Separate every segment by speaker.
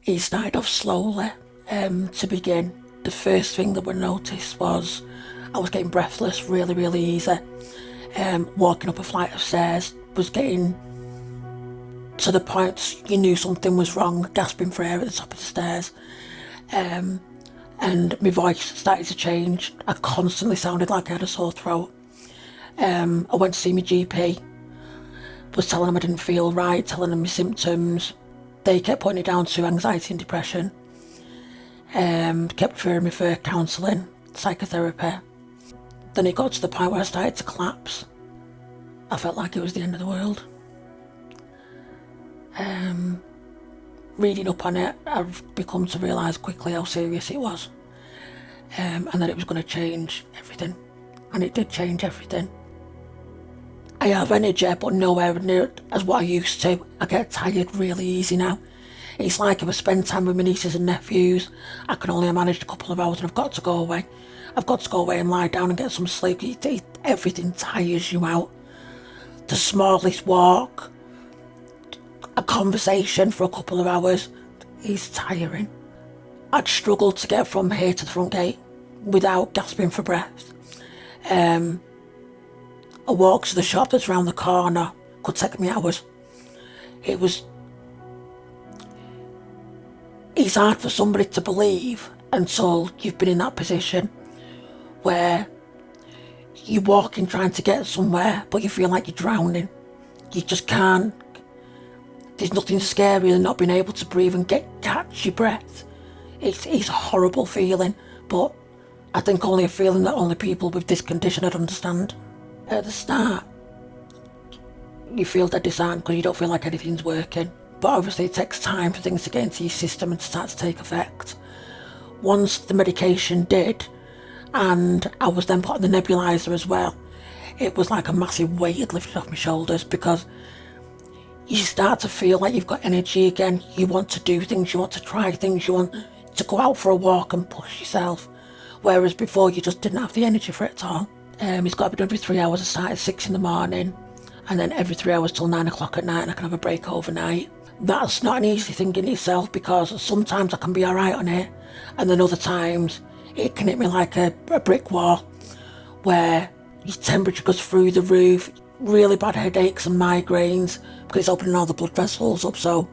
Speaker 1: He started off slowly. To begin, the first thing that we noticed was I was getting breathless really, really easy. Walking up a flight of stairs was getting to the point you knew something was wrong, gasping for air at the top of the stairs. And my voice started to change. I constantly sounded like I had a sore throat. I went to see my GP, was telling him I didn't feel right, telling him my symptoms. They kept putting it down to anxiety and depression. Kept referring me for counselling, psychotherapy. Then it got to the point where I started to collapse. I felt like it was the end of the world. Reading up on it, I've become to realise quickly how serious it was, and that it was going to change everything. And it did change everything. I have energy, but nowhere near as what I used to. I get tired really easy now. It's like if I spend time with my nieces and nephews, I can only manage a couple of hours and I've got to go away. I've got to go away and lie down and get some sleep. Everything tires you out. The smallest walk, a conversation for a couple of hours is tiring. I'd struggle to get from here to the front gate without gasping for breath. A walk to the shop that's around the corner could take me hours. It's hard for somebody to believe until you've been in that position where you're walking trying to get somewhere but you feel like you're drowning. You just can't. There's nothing scarier than not being able to breathe and catch your breath. It's a horrible feeling, but I think only a feeling that only people with this condition would understand. At the start, you feel dead disheartened because you don't feel like anything's working. But obviously it takes time for things to get into your system and to start to take effect. Once the medication did, and I was then put on the nebulizer as well, it was like a massive weight had lifted off my shoulders, because you start to feel like you've got energy again. You want to do things, you want to try things, you want to go out for a walk and push yourself. Whereas before you just didn't have the energy for it at all. It's got to be done every 3 hours. I start at 6 in the morning, and then every 3 hours till 9 o'clock at night, and I can have a break overnight. That's not an easy thing in itself, because sometimes I can be alright on it, and then other times it can hit me like a brick wall, where your temperature goes through the roof, really bad headaches and migraines, because it's opening all the blood vessels up, so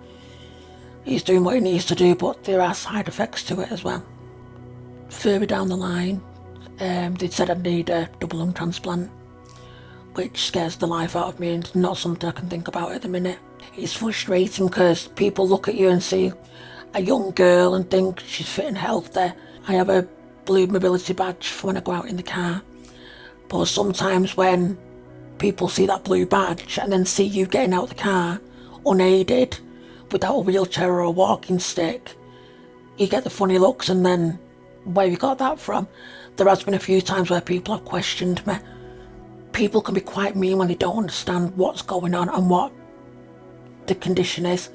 Speaker 1: he's doing what he needs to do, but there are side effects to it as well. Further down the line, they said I'd need a double lung transplant, which scares the life out of me and not something I can think about at the minute. It's frustrating because people look at you and see a young girl and think she's fit and healthy. I have a blue mobility badge for when I go out in the car, but sometimes when people see that blue badge and then see you getting out of the car unaided, without a wheelchair or a walking stick, you get the funny looks, and then where you got that from? There has been a few times where people have questioned me. People can be quite mean when they don't understand what's going on and what the condition is.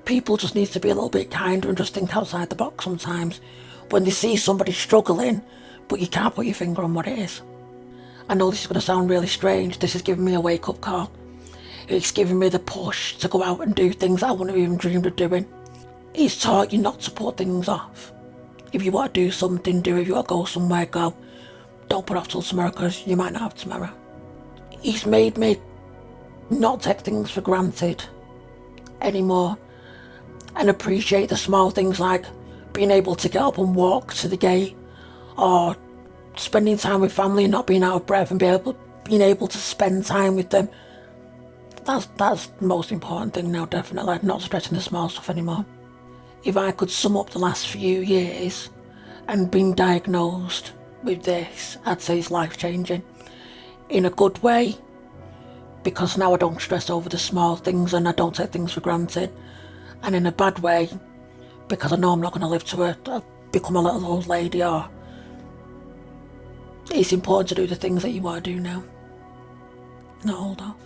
Speaker 1: People just need to be a little bit kinder and just think outside the box sometimes when they see somebody struggling but you can't put your finger on what it is. I know this is going to sound really strange. This is giving me a wake-up call. It's giving me the push to go out and do things I wouldn't have even dreamed of doing. It's taught you not to put things off. If you want to do something, do it. If you want to go somewhere, go. Don't put off till tomorrow, because you might not have tomorrow. He's made me not take things for granted anymore, and appreciate the small things like being able to get up and walk to the gate, or spending time with family and not being out of breath and being able to spend time with them. That's the most important thing now, definitely. Not stressing the small stuff anymore. If I could sum up the last few years and being diagnosed with this, I'd say it's life-changing. In a good way, because now I don't stress over the small things and I don't take things for granted. And in a bad way, because I know I'm not going to live to become a little old lady, or it's important to do the things that you want to do now, not hold off.